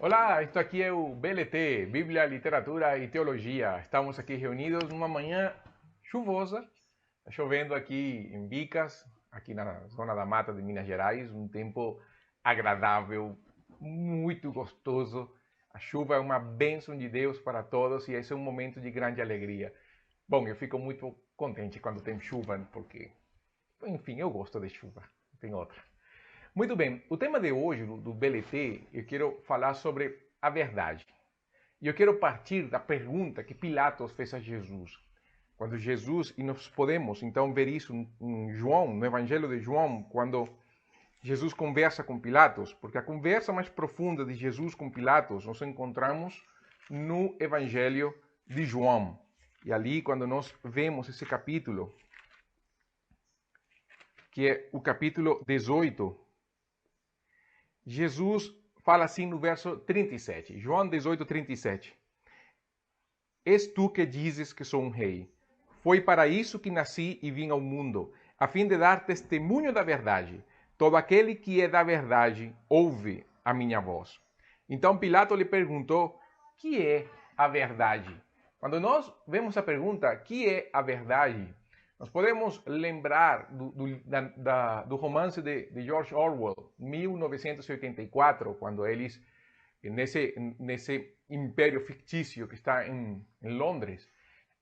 Olá, isto aqui é o BLT, Bíblia, Literatura e Teologia. Estamos aqui reunidos numa manhã chuvosa, está chovendo aqui em Bicas, aqui na zona da mata de Minas Gerais, um tempo agradável, muito gostoso. A chuva é uma bênção de Deus para todos e esse é um momento de grande alegria. Bom, eu fico muito contente quando tem chuva, porque, enfim, eu gosto de chuva, não tem outra. Muito bem, o tema de hoje do BLT, eu quero falar sobre a verdade. E eu quero partir da pergunta que Pilatos fez a Jesus. Quando Jesus, e nós podemos então ver isso em João, no Evangelho de João, quando Jesus conversa com Pilatos, porque a conversa mais profunda de Jesus com Pilatos nós encontramos no Evangelho de João. E ali, quando nós vemos esse capítulo, que é o capítulo 18, Jesus fala assim no verso 37, João 18, 37. És tu que dizes que sou um rei. Foi para isso que nasci e vim ao mundo, a fim de dar testemunho da verdade. Todo aquele que é da verdade ouve a minha voz. Então Pilato lhe perguntou: que é a verdade? Quando nós vemos a pergunta, que é a verdade? Nós podemos lembrar do romance de George Orwell, 1984, quando eles, nesse império fictício que está em Londres,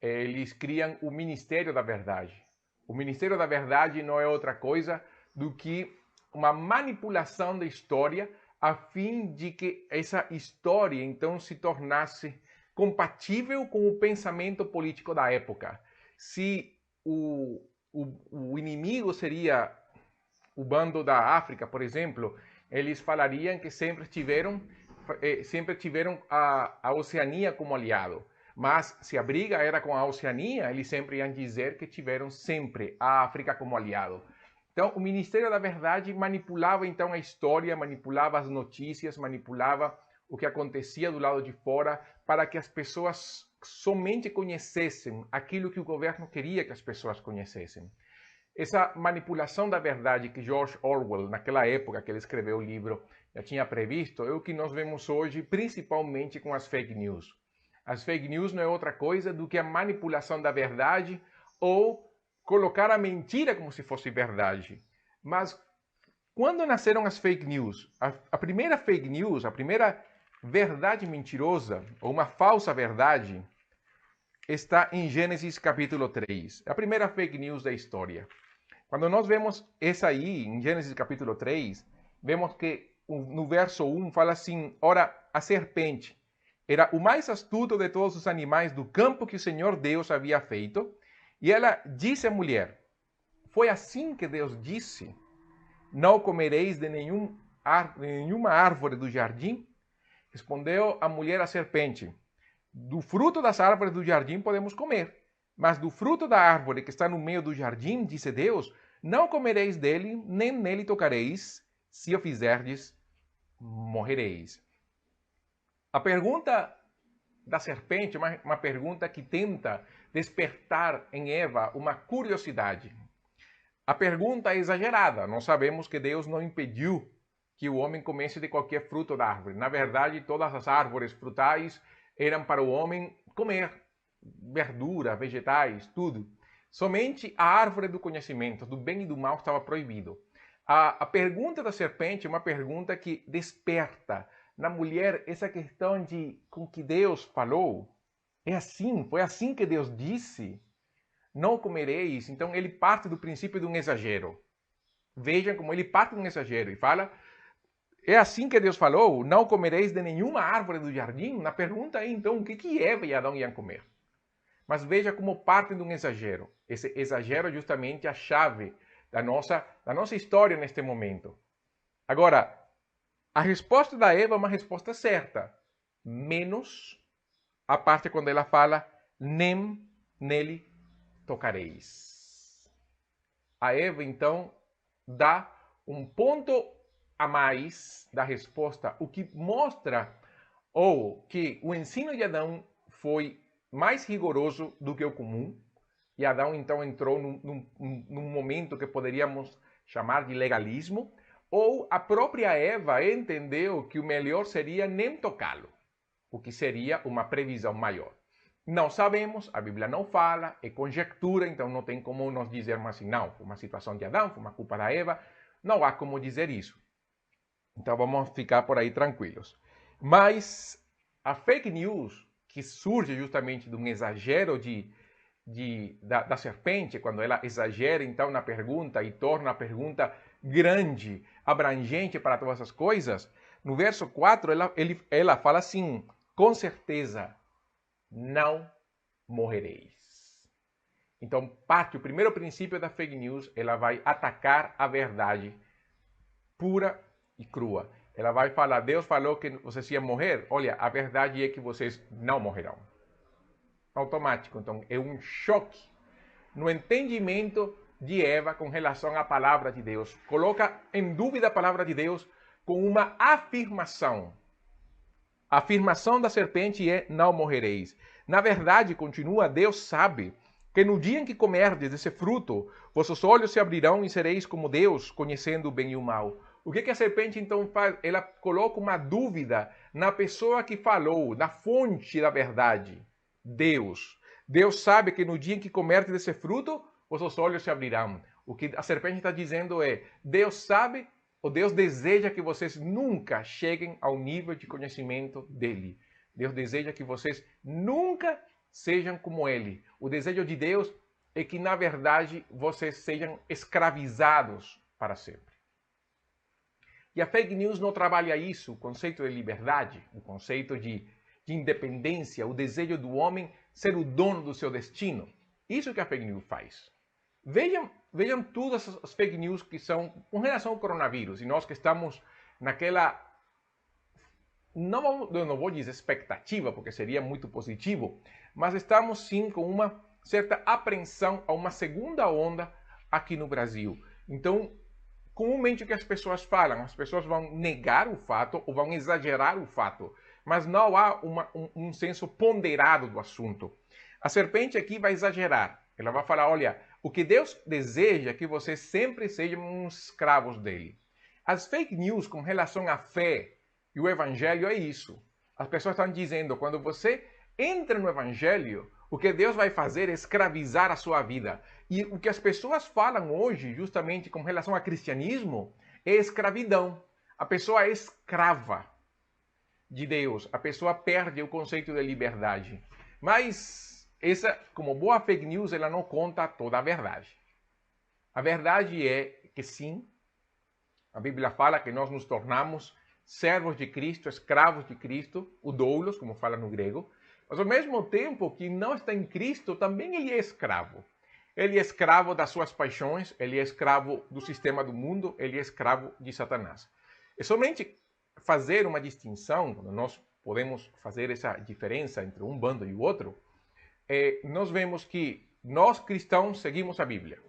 eles criam o Ministério da Verdade. O Ministério da Verdade não é outra coisa do que uma manipulação da história a fim de que essa história então se tornasse compatível com o pensamento político da época. Se o inimigo seria o bando da África, por exemplo, eles falariam que sempre tiveram a Oceania como aliado. Mas se a briga era com a Oceania, eles sempre iam dizer que tiveram sempre a África como aliado. Então, o Ministério da Verdade manipulava então a história, manipulava as notícias, manipulava o que acontecia do lado de fora para que as pessoas somente conhecessem aquilo que o governo queria que as pessoas conhecessem. Essa manipulação da verdade que George Orwell, naquela época que ele escreveu o livro, já tinha previsto, é o que nós vemos hoje, principalmente com as fake news. As fake news não é outra coisa do que a manipulação da verdade ou colocar a mentira como se fosse verdade. Mas quando nasceram as fake news? A primeira fake news, a primeira verdade mentirosa, ou uma falsa verdade, está em Gênesis capítulo 3. A primeira fake news da história. Quando nós vemos essa aí, em Gênesis capítulo 3, vemos que no verso 1 fala assim: ora, a serpente era o mais astuto de todos os animais do campo que o Senhor Deus havia feito, e ela disse à mulher: foi assim que Deus disse: não comereis de nenhuma árvore do jardim? Respondeu a mulher à serpente: do fruto das árvores do jardim podemos comer, mas do fruto da árvore que está no meio do jardim, disse Deus, não comereis dele, nem nele tocareis, se o fizerdes, morrereis. A pergunta da serpente é uma pergunta que tenta despertar em Eva uma curiosidade. A pergunta é exagerada. Nós sabemos que Deus não impediu que o homem comesse de qualquer fruto da árvore. Na verdade, todas as árvores frutais eram para o homem comer verdura, vegetais, tudo. Somente a árvore do conhecimento, do bem e do mal, estava proibido. A pergunta da serpente é uma pergunta que desperta na mulher essa questão de com que Deus falou. É assim, foi assim que Deus disse. Não comereis. Então ele parte do princípio de um exagero. Vejam como ele parte de um exagero e fala: é assim que Deus falou, não comereis de nenhuma árvore do jardim? Na pergunta é então, o que Eva e Adão iam comer? Mas veja como parte de um exagero. Esse exagero é justamente a chave da nossa história neste momento. Agora, a resposta da Eva é uma resposta certa, menos a parte quando ela fala, nem nele tocareis. A Eva, então, dá um ponto a mais da resposta, o que mostra ou que o ensino de Adão foi mais rigoroso do que o comum, e Adão então entrou num momento que poderíamos chamar de legalismo, ou a própria Eva entendeu que o melhor seria nem tocá-lo, o que seria uma previsão maior. Não sabemos, a Bíblia não fala, é conjectura, então não tem como nós dizermos assim, não, foi uma situação de Adão, foi uma culpa da Eva, não há como dizer isso. Então vamos ficar por aí tranquilos. Mas a fake news, que surge justamente de um exagero da serpente, quando ela exagera então na pergunta e torna a pergunta grande, abrangente para todas as coisas, no verso 4 ela fala assim, com certeza não morrereis. Então, o primeiro princípio da fake news, ela vai atacar a verdade pura e crua. Ela vai falar, Deus falou que vocês iam morrer, olha, a verdade é que vocês não morrerão. Automático, então é um choque no entendimento de Eva com relação à palavra de Deus. Coloca em dúvida a palavra de Deus com uma afirmação. A afirmação da serpente é, não morrereis. Na verdade, continua, Deus sabe que no dia em que comerdes desse fruto, vossos olhos se abrirão e sereis como Deus, conhecendo o bem e o mal. O que a serpente então faz? Ela coloca uma dúvida na pessoa que falou, na fonte da verdade, Deus. Deus sabe que no dia em que comerdes desse fruto, vossos olhos se abrirão. O que a serpente está dizendo é, Deus sabe, ou Deus deseja que vocês nunca cheguem ao nível de conhecimento dele. Deus deseja que vocês nunca sejam como ele. O desejo de Deus é que, na verdade, vocês sejam escravizados para sempre. E a fake news não trabalha isso, o conceito de liberdade, o conceito de independência, o desejo do homem ser o dono do seu destino. Isso que a fake news faz. Vejam todas as fake news que são com relação ao coronavírus. E nós que estamos naquela, eu não vou dizer expectativa, porque seria muito positivo, mas estamos sim com uma certa apreensão a uma segunda onda aqui no Brasil. Então, comumente o que as pessoas falam, as pessoas vão negar o fato ou vão exagerar o fato, mas não há um senso ponderado do assunto. A serpente aqui vai exagerar. Ela vai falar, olha, o que Deus deseja é que vocês sempre sejam escravos dele. As fake news com relação à fé e o evangelho é isso. As pessoas estão dizendo, quando você entra no evangelho, o que Deus vai fazer é escravizar a sua vida. E o que as pessoas falam hoje, justamente com relação ao cristianismo, é escravidão. A pessoa é escrava de Deus. A pessoa perde o conceito de liberdade. Mas essa, como boa fake news, ela não conta toda a verdade. A verdade é que sim, a Bíblia fala que nós nos tornamos servos de Cristo, escravos de Cristo, o doulos, como fala no grego, mas ao mesmo tempo que não está em Cristo, também ele é escravo. Ele é escravo das suas paixões, ele é escravo do sistema do mundo, ele é escravo de Satanás. É somente fazer uma distinção, quando nós podemos fazer essa diferença entre um bando e o outro, nós vemos que nós cristãos seguimos a Bíblia.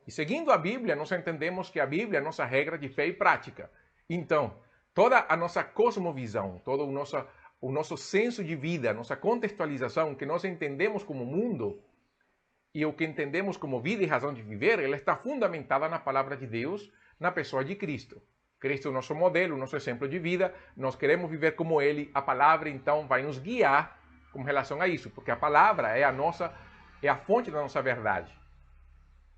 E seguindo a Bíblia, nós entendemos que a Bíblia é a nossa regra de fé e prática. Então, toda a nossa cosmovisão, todo o nosso senso de vida, a nossa contextualização, que nós entendemos como mundo, e o que entendemos como vida e razão de viver, ela está fundamentada na palavra de Deus, na pessoa de Cristo. Cristo é o nosso modelo, o nosso exemplo de vida, nós queremos viver como Ele, a palavra então vai nos guiar com relação a isso, porque a palavra é a fonte da nossa verdade.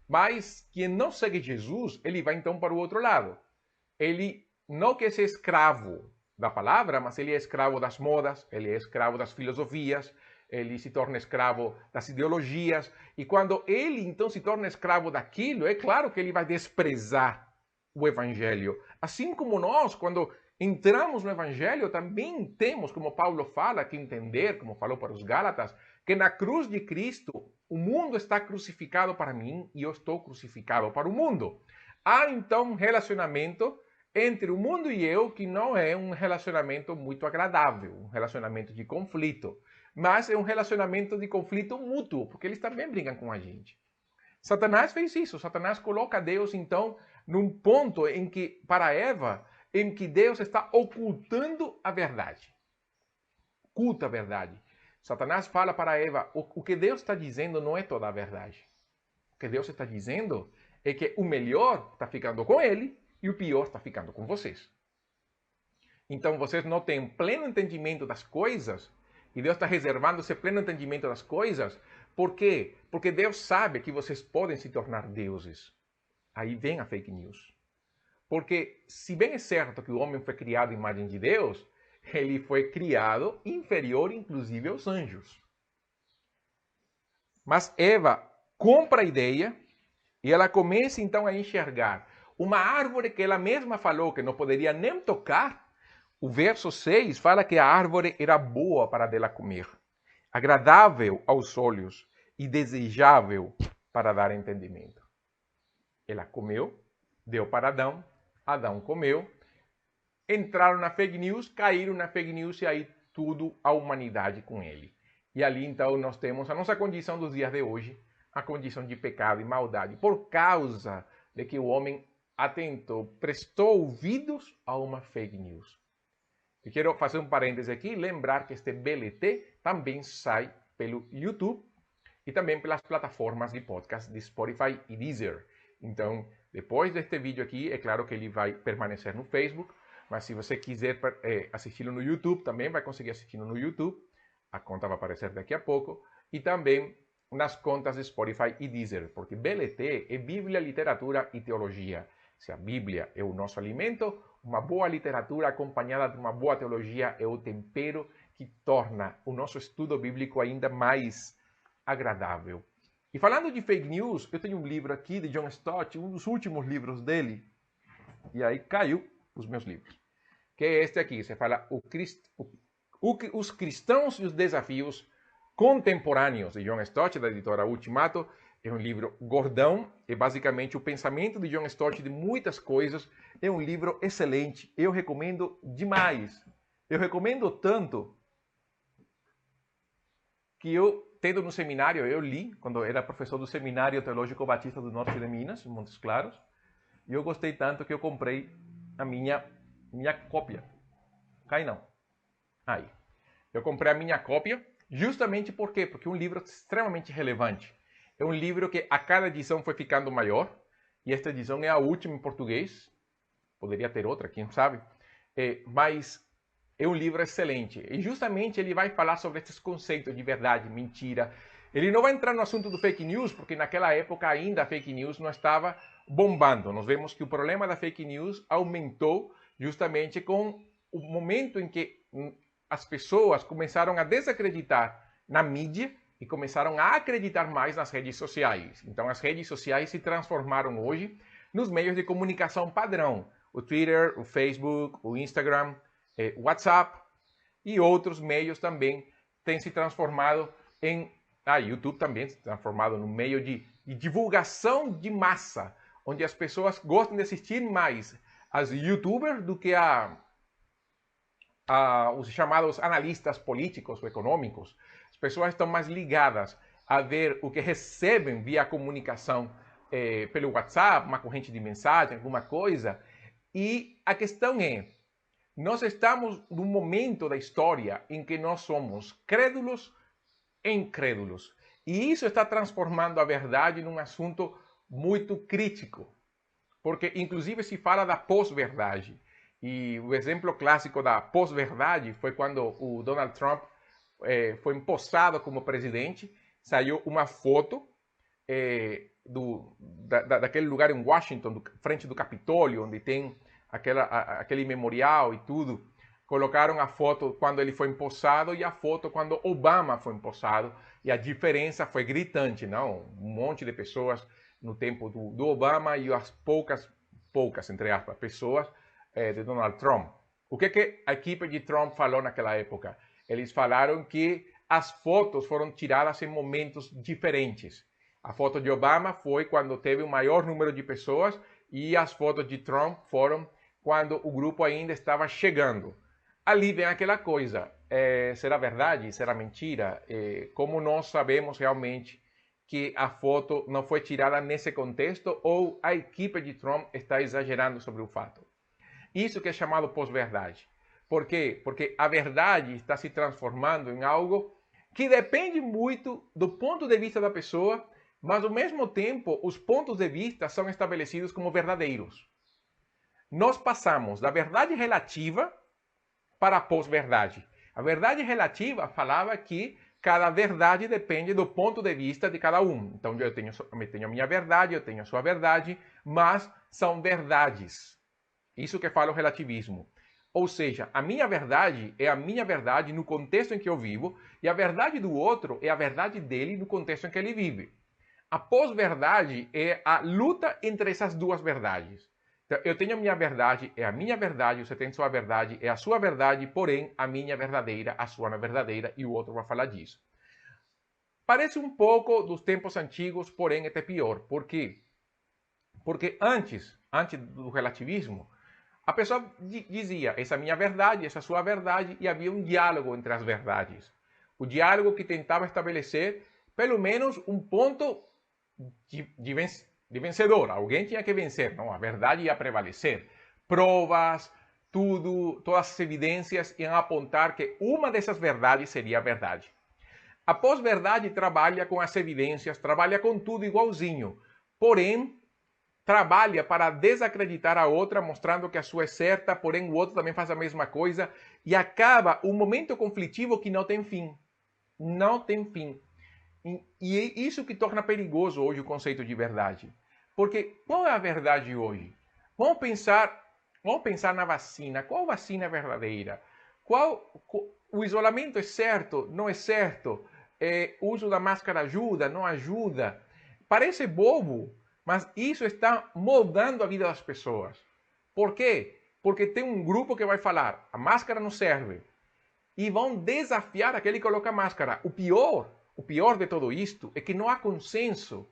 Mas quem não segue Jesus, ele vai então para o outro lado. Ele não quer ser escravo da palavra, mas ele é escravo das modas, ele é escravo das filosofias, ele se torna escravo das ideologias, e quando ele então se torna escravo daquilo, é claro que ele vai desprezar o evangelho. Assim como nós, quando entramos no evangelho, também temos, como Paulo fala, que entender, como falou para os Gálatas, que na cruz de Cristo o mundo está crucificado para mim e eu estou crucificado para o mundo. Há então um relacionamento entre o mundo e eu que não é um relacionamento muito agradável, um relacionamento de conflito, mas é um relacionamento de conflito mútuo, porque eles também brigam com a gente. Satanás fez isso. Satanás coloca Deus então num ponto em que, para Eva, em que Deus está ocultando a verdade. Oculta a verdade. Satanás fala para Eva, o que Deus está dizendo não é toda a verdade. O que Deus está dizendo é que o melhor está ficando com ele e o pior está ficando com vocês. Então vocês não têm pleno entendimento das coisas, e Deus está reservando esse pleno entendimento das coisas. Por quê? Porque Deus sabe que vocês podem se tornar deuses. Aí vem a fake news. Porque, se bem é certo que o homem foi criado à imagem de Deus, ele foi criado inferior, inclusive, aos anjos. Mas Eva compra a ideia e ela começa então a enxergar uma árvore que ela mesma falou que não poderia nem tocar. O verso 6 fala que a árvore era boa para dela comer, agradável aos olhos e desejável para dar entendimento. Ela comeu, deu para Adão, Adão comeu, entraram na fake news, caíram na fake news e aí tudo a humanidade com ele. E ali então nós temos a nossa condição dos dias de hoje, a condição de pecado e maldade, por causa de que o homem atentou, prestou ouvidos a uma fake news. Eu quero fazer um parêntese aqui, lembrar que este BLT também sai pelo YouTube e também pelas plataformas de podcast de Spotify e Deezer. Então, depois deste vídeo aqui, é claro que ele vai permanecer no Facebook, mas se você quiser assisti-lo no YouTube, também vai conseguir assisti-lo no YouTube. A conta vai aparecer daqui a pouco. E também nas contas de Spotify e Deezer, porque BLT é Bíblia, Literatura e Teologia. Se a Bíblia é o nosso alimento, uma boa literatura acompanhada de uma boa teologia é o tempero que torna o nosso estudo bíblico ainda mais agradável. E falando de fake news, eu tenho um livro aqui de John Stott, um dos últimos livros dele, e aí caiu os meus livros, que é este aqui. Você fala Os Cristãos e os Desafios Contemporâneos, de John Stott, da editora Ultimato. É um livro gordão, é basicamente o pensamento de John Stott de muitas coisas. É um livro excelente, eu recomendo demais. Eu recomendo tanto que eu, tendo no seminário, eu li, quando era professor do Seminário Teológico Batista do Norte de Minas, em Montes Claros, e eu gostei tanto que eu comprei a minha cópia. Cai não. Aí. Eu comprei a minha cópia, justamente por quê? Porque é um livro extremamente relevante. É um livro que a cada edição foi ficando maior, e esta edição é a última em português. Poderia ter outra, quem sabe. Mas é um livro excelente. E justamente ele vai falar sobre esses conceitos de verdade, mentira. Ele não vai entrar no assunto do fake news, porque naquela época ainda a fake news não estava bombando. Nós vemos que o problema da fake news aumentou justamente com o momento em que as pessoas começaram a desacreditar na mídia e começaram a acreditar mais nas redes sociais. Então as redes sociais se transformaram hoje nos meios de comunicação padrão. O Twitter, o Facebook, o Instagram, o WhatsApp e outros meios também têm se transformado em... YouTube também se transformado no meio de divulgação de massa, onde as pessoas gostam de assistir mais as youtubers do que os chamados analistas políticos ou econômicos. As pessoas estão mais ligadas a ver o que recebem via comunicação pelo WhatsApp, uma corrente de mensagem, alguma coisa. E a questão é, nós estamos num momento da história em que nós somos crédulos e incrédulos. E isso está transformando a verdade num assunto muito crítico. Porque, inclusive, se fala da pós-verdade. E o exemplo clássico da pós-verdade foi quando o Donald Trump foi empossado como presidente. Saiu uma foto daquele lugar em Washington, frente do Capitólio, onde tem aquele memorial e tudo. Colocaram a foto quando ele foi empossado e a foto quando Obama foi empossado. E a diferença foi gritante, não? Um monte de pessoas no tempo do Obama e as poucas, entre aspas, pessoas de Donald Trump. O que a equipe de Trump falou naquela época? Eles falaram que as fotos foram tiradas em momentos diferentes. A foto de Obama foi quando teve o maior número de pessoas e as fotos de Trump foram quando o grupo ainda estava chegando. Ali vem aquela coisa, será verdade, será mentira? Como nós sabemos realmente que a foto não foi tirada nesse contexto ou a equipe de Trump está exagerando sobre o fato? Isso que é chamado pós-verdade. Por quê? Porque a verdade está se transformando em algo que depende muito do ponto de vista da pessoa, mas ao mesmo tempo os pontos de vista são estabelecidos como verdadeiros. nós passamos da verdade relativa para a pós-verdade. A verdade relativa falava que cada verdade depende do ponto de vista de cada um. Então eu tenho a minha verdade, eu tenho a sua verdade, mas são verdades. Isso que fala o relativismo. Ou seja, a minha verdade é a minha verdade no contexto em que eu vivo, e a verdade do outro é a verdade dele no contexto em que ele vive. A pós-verdade é a luta entre essas duas verdades. Então, eu tenho a minha verdade, é a minha verdade, você tem a sua verdade, é a sua verdade, porém a minha é verdadeira, a sua não é verdadeira, e o outro vai falar disso. Parece um pouco dos tempos antigos, porém é até pior. Por quê? Porque antes do relativismo, a pessoa dizia, essa é a minha verdade, essa é a sua verdade, e havia um diálogo entre as verdades. O diálogo que tentava estabelecer, pelo menos, um ponto de vencedor. Alguém tinha que vencer, não? A verdade ia prevalecer. Provas, tudo, todas as evidências iam apontar que uma dessas verdades seria a verdade. A pós-verdade trabalha com as evidências, trabalha com tudo igualzinho. Porém, trabalha para desacreditar a outra, mostrando que a sua é certa, porém o outro também faz a mesma coisa, e acaba um momento conflitivo que não tem fim. Não tem fim. E é isso que torna perigoso hoje o conceito de verdade. Porque qual é a verdade hoje? Vamos pensar na vacina. Qual vacina é verdadeira? O isolamento é certo? Não é certo? O uso da máscara ajuda? Não ajuda? Parece bobo, mas isso está moldando a vida das pessoas. Por quê? Porque tem um grupo que vai falar, a máscara não serve. E vão desafiar aquele que coloca máscara. O pior de tudo isto é que não há consenso.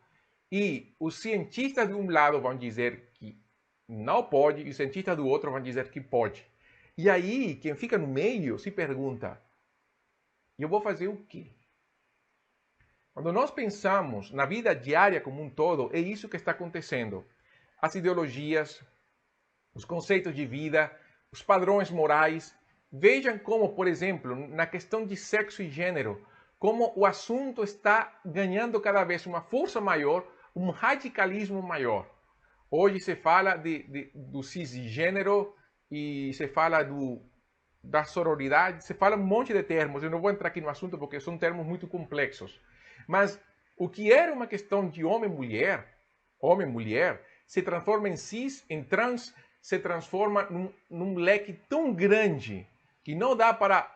E os cientistas de um lado vão dizer que não pode, e os cientistas do outro vão dizer que pode. E aí, quem fica no meio se pergunta, eu vou fazer o quê? Quando nós pensamos na vida diária como um todo, é isso que está acontecendo. As ideologias, os conceitos de vida, os padrões morais. Vejam como, por exemplo, na questão de sexo e gênero, como o assunto está ganhando cada vez uma força maior, um radicalismo maior. Hoje se fala do cisgênero e se fala da sororidade, se fala um monte de termos. Eu não vou entrar aqui no assunto porque são termos muito complexos. Mas o que era uma questão de homem-mulher, se transforma em cis, em trans, se transforma num leque tão grande que não dá para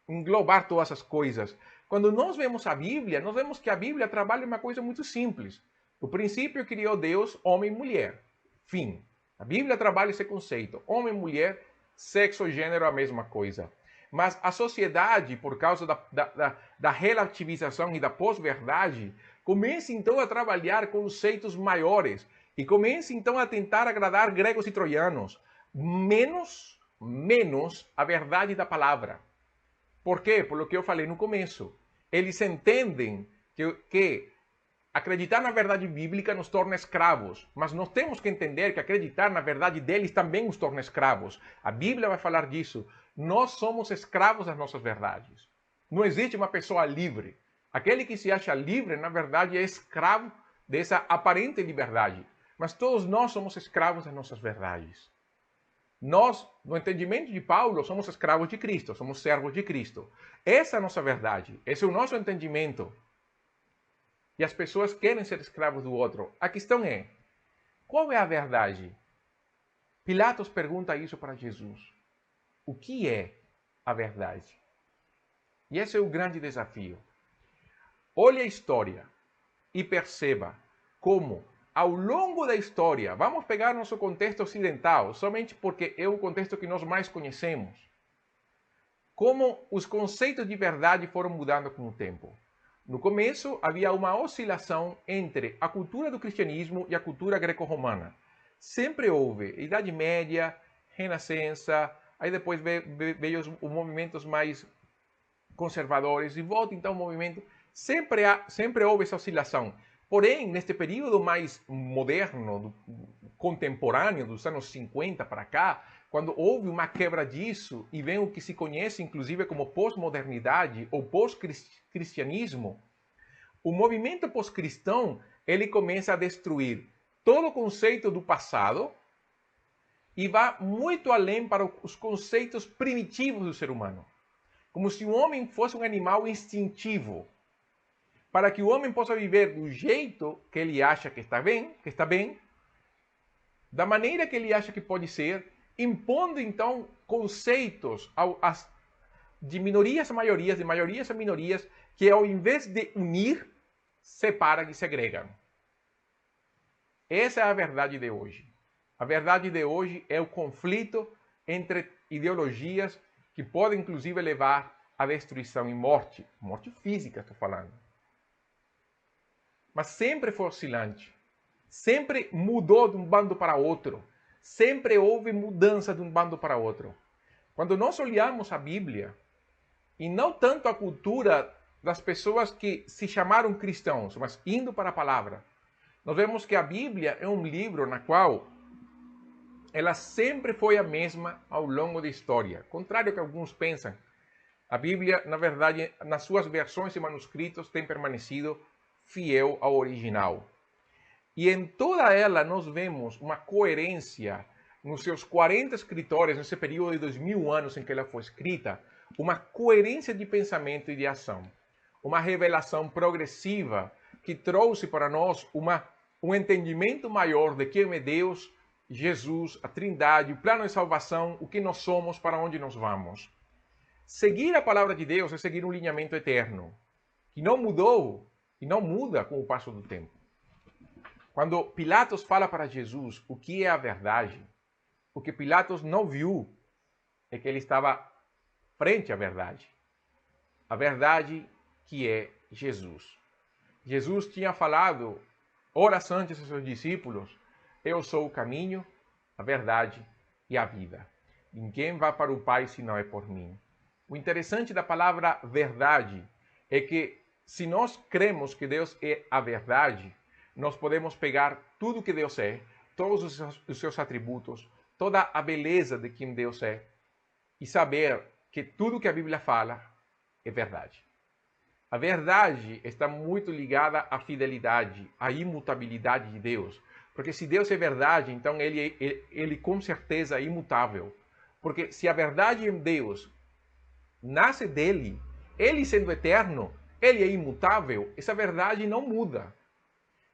englobar todas as coisas. Quando nós vemos a Bíblia, nós vemos que a Bíblia trabalha uma coisa muito simples. No princípio criou Deus homem e mulher. Fim. A Bíblia trabalha esse conceito. Homem e mulher, sexo e gênero, a mesma coisa. Mas a sociedade, por causa da relativização e da pós-verdade, começa então a trabalhar conceitos maiores e começa então a tentar agradar gregos e troianos, menos a verdade da palavra. Por quê? Por lo que eu falei no começo. Eles entendem que acreditar na verdade bíblica nos torna escravos, mas nós temos que entender que acreditar na verdade deles também nos torna escravos. A Bíblia vai falar disso. Nós somos escravos das nossas verdades. Não existe uma pessoa livre. Aquele que se acha livre, na verdade, é escravo dessa aparente liberdade. Mas todos nós somos escravos das nossas verdades. Nós, no entendimento de Paulo, somos escravos de Cristo, somos servos de Cristo. Essa é a nossa verdade, esse é o nosso entendimento. E as pessoas querem ser escravos do outro. A questão é, qual é a verdade? Pilatos pergunta isso para Jesus. O que é a verdade? E esse é o grande desafio. Olhe a história e perceba como, ao longo da história, vamos pegar nosso contexto ocidental, somente porque é o contexto que nós mais conhecemos, como os conceitos de verdade foram mudando com o tempo. No começo, havia uma oscilação entre a cultura do cristianismo e a cultura greco-romana. Sempre houve Idade Média, Renascença, aí depois veio os movimentos mais conservadores e volta então o movimento. Sempre houve essa oscilação. Porém, neste período mais moderno, contemporâneo, dos anos 50 para cá, quando houve uma quebra disso e vem o que se conhece inclusive como pós-modernidade ou pós-cristianismo, o movimento pós-cristão ele começa a destruir todo o conceito do passado e vai muito além para os conceitos primitivos do ser humano. Como se o homem fosse um animal instintivo. Para que o homem possa viver do jeito que ele acha que está bem, da maneira que ele acha que pode ser, impondo então conceitos de minorias a maiorias, de maiorias a minorias, que ao invés de unir, separam e segregam. Essa é a verdade de hoje. A verdade de hoje é o conflito entre ideologias que podem inclusive levar à destruição e morte. Morte física, estou falando. Mas sempre foi oscilante. Sempre mudou de um bando para outro. Sempre houve mudança de um bando para outro. Quando nós olhamos a Bíblia, e não tanto a cultura das pessoas que se chamaram cristãos, mas indo para a palavra, nós vemos que a Bíblia é um livro na qual ela sempre foi a mesma ao longo da história. Contrário ao que alguns pensam, a Bíblia, na verdade, nas suas versões e manuscritos, tem permanecido fiel ao original. E em toda ela nós vemos uma coerência nos seus 40 escritores, nesse período de 2000 anos em que ela foi escrita, uma coerência de pensamento e de ação. Uma revelação progressiva que trouxe para nós um entendimento maior de quem é Deus, Jesus, a Trindade, o plano de salvação, o que nós somos, para onde nós vamos. Seguir a palavra de Deus é seguir um alinhamento eterno, que não mudou e não muda com o passo do tempo. Quando Pilatos fala para Jesus o que é a verdade, o que Pilatos não viu é que ele estava frente à verdade. A verdade que é Jesus. Jesus tinha falado horas antes aos seus discípulos: eu sou o caminho, a verdade e a vida. Ninguém vai para o Pai se não é por mim. O interessante da palavra verdade é que se nós cremos que Deus é a verdade, nós podemos pegar tudo que Deus é, todos os seus atributos, toda a beleza de quem Deus é, e saber que tudo que a Bíblia fala é verdade. A verdade está muito ligada à fidelidade, à imutabilidade de Deus. Porque se Deus é verdade, então ele com certeza é imutável. Porque se a verdade em Deus nasce dele, ele sendo eterno, ele é imutável, essa verdade não muda.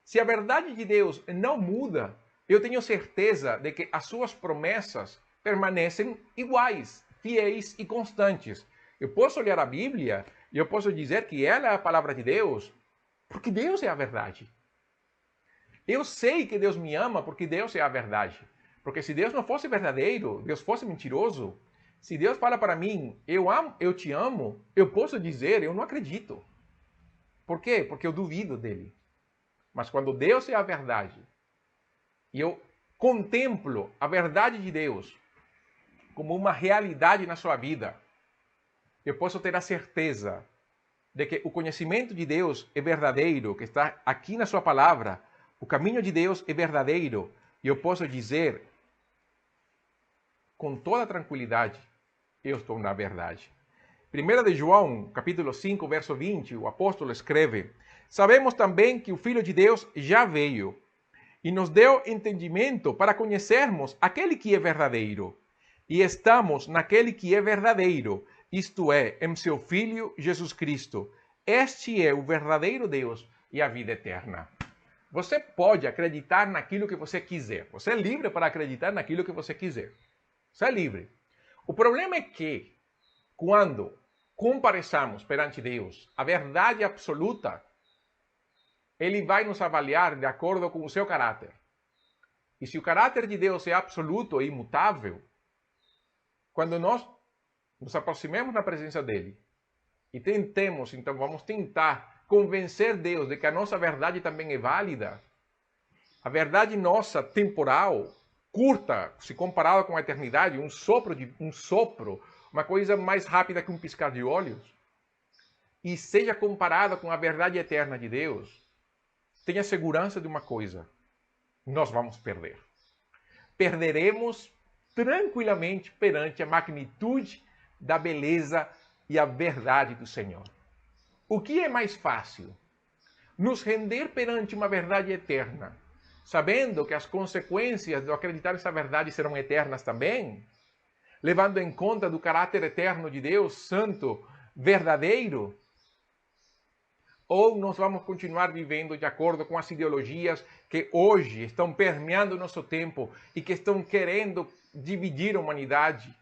Se a verdade de Deus não muda, eu tenho certeza de que as suas promessas permanecem iguais, fiéis e constantes. Eu posso olhar a Bíblia e eu posso dizer que ela é a palavra de Deus, porque Deus é a verdade. Eu sei que Deus me ama porque Deus é a verdade. Porque se Deus não fosse verdadeiro, Deus fosse mentiroso, se Deus fala para mim, eu te amo, eu posso dizer, eu não acredito. Por quê? Porque eu duvido dele. Mas quando Deus é a verdade, e eu contemplo a verdade de Deus como uma realidade na sua vida, eu posso ter a certeza de que o conhecimento de Deus é verdadeiro, que está aqui na sua palavra, o caminho de Deus é verdadeiro, e eu posso dizer com toda tranquilidade, eu estou na verdade. 1 de João, capítulo 5, verso 20, o apóstolo escreve: sabemos também que o Filho de Deus já veio e nos deu entendimento para conhecermos aquele que é verdadeiro. E estamos naquele que é verdadeiro, isto é, em seu Filho Jesus Cristo. Este é o verdadeiro Deus e a vida eterna. Você pode acreditar naquilo que você quiser. Você é livre para acreditar naquilo que você quiser. Você é livre. O problema é que, quando compareçamos perante Deus, a verdade absoluta, Ele vai nos avaliar de acordo com o seu caráter. E se o caráter de Deus é absoluto e imutável, quando nós nos aproximemos da presença dEle e tentemos, então vamos tentar convencer Deus de que a nossa verdade também é válida, a verdade nossa temporal, curta, se comparada com a eternidade, um sopro, uma coisa mais rápida que um piscar de olhos, e seja comparada com a verdade eterna de Deus, tenha segurança de uma coisa: nós vamos perder. Perderemos tranquilamente perante a magnitude da beleza e a verdade do Senhor. O que é mais fácil? Nos render perante uma verdade eterna, sabendo que as consequências de acreditar nessa verdade serão eternas também, levando em conta do caráter eterno de Deus, santo, verdadeiro? Ou nós vamos continuar vivendo de acordo com as ideologias que hoje estão permeando o nosso tempo e que estão querendo dividir a humanidade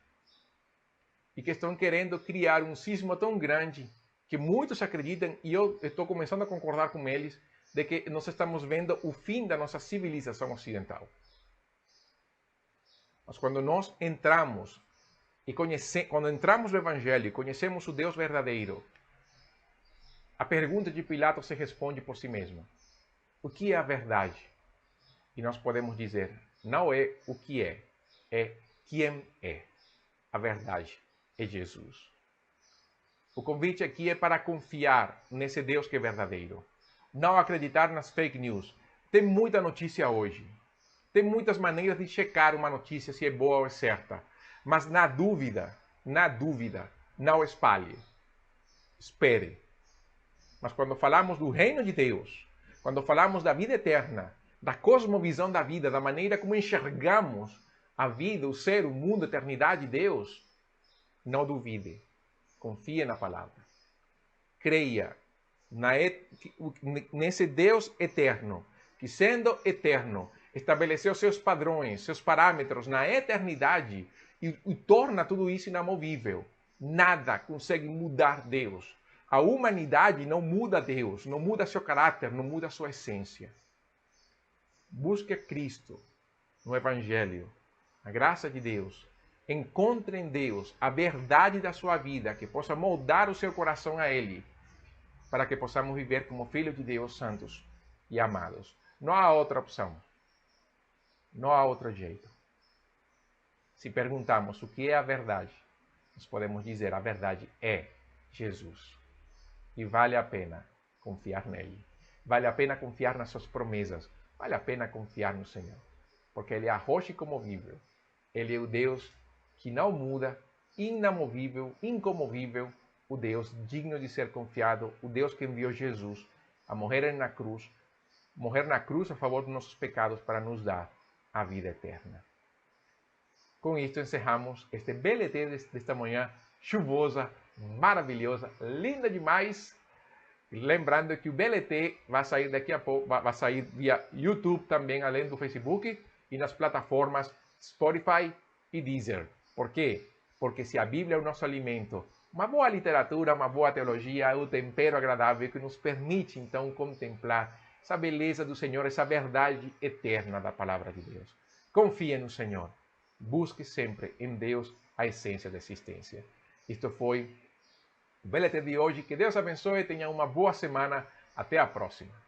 e que estão querendo criar um cisma tão grande que muitos acreditam, e eu estou começando a concordar com eles, de que nós estamos vendo o fim da nossa civilização ocidental. Mas quando nós entramos quando entramos no Evangelho e conhecemos o Deus verdadeiro, a pergunta de Pilatos se responde por si mesma. O que é a verdade? E nós podemos dizer, não é o que é quem é. A verdade é Jesus. O convite aqui é para confiar nesse Deus que é verdadeiro. Não acreditar nas fake news. Tem muita notícia hoje. Tem muitas maneiras de checar uma notícia se é boa ou é certa. Mas na dúvida, não espalhe. Espere. Mas quando falamos do reino de Deus, quando falamos da vida eterna, da cosmovisão da vida, da maneira como enxergamos a vida, o ser, o mundo, a eternidade de Deus, não duvide. Confie na palavra. Creia nesse Deus eterno, que sendo eterno, estabeleceu seus padrões, seus parâmetros na eternidade e torna tudo isso inamovível. Nada consegue mudar Deus. A humanidade não muda Deus, não muda seu caráter, não muda sua essência. Busque Cristo no Evangelho, a graça de Deus. Encontre em Deus a verdade da sua vida, que possa moldar o seu coração a Ele, para que possamos viver como filhos de Deus santos e amados. Não há outra opção. Não há outro jeito. Se perguntamos o que é a verdade, nós podemos dizer a verdade é Jesus. E vale a pena confiar nele. Vale a pena confiar nas suas promessas. Vale a pena confiar no Senhor. Porque Ele é a rocha incomovível. Ele é o Deus que não muda, inamovível, incomovível, o Deus digno de ser confiado, o Deus que enviou Jesus a morrer na cruz a favor dos nossos pecados para nos dar a vida eterna. Com isto encerramos este BLT desta manhã chuvosa, maravilhosa, linda demais. Lembrando que o BLT vai sair daqui a pouco, vai sair via YouTube também, além do Facebook, e nas plataformas Spotify e Deezer. Por quê? Porque se a Bíblia é o nosso alimento, uma boa literatura, uma boa teologia é o tempero agradável que nos permite, então, contemplar essa beleza do Senhor, essa verdade eterna da palavra de Deus. Confie no Senhor. Busque sempre em Deus a essência da existência. Isto foi o BLT de hoje. Que Deus abençoe e tenha uma boa semana. Até a próxima.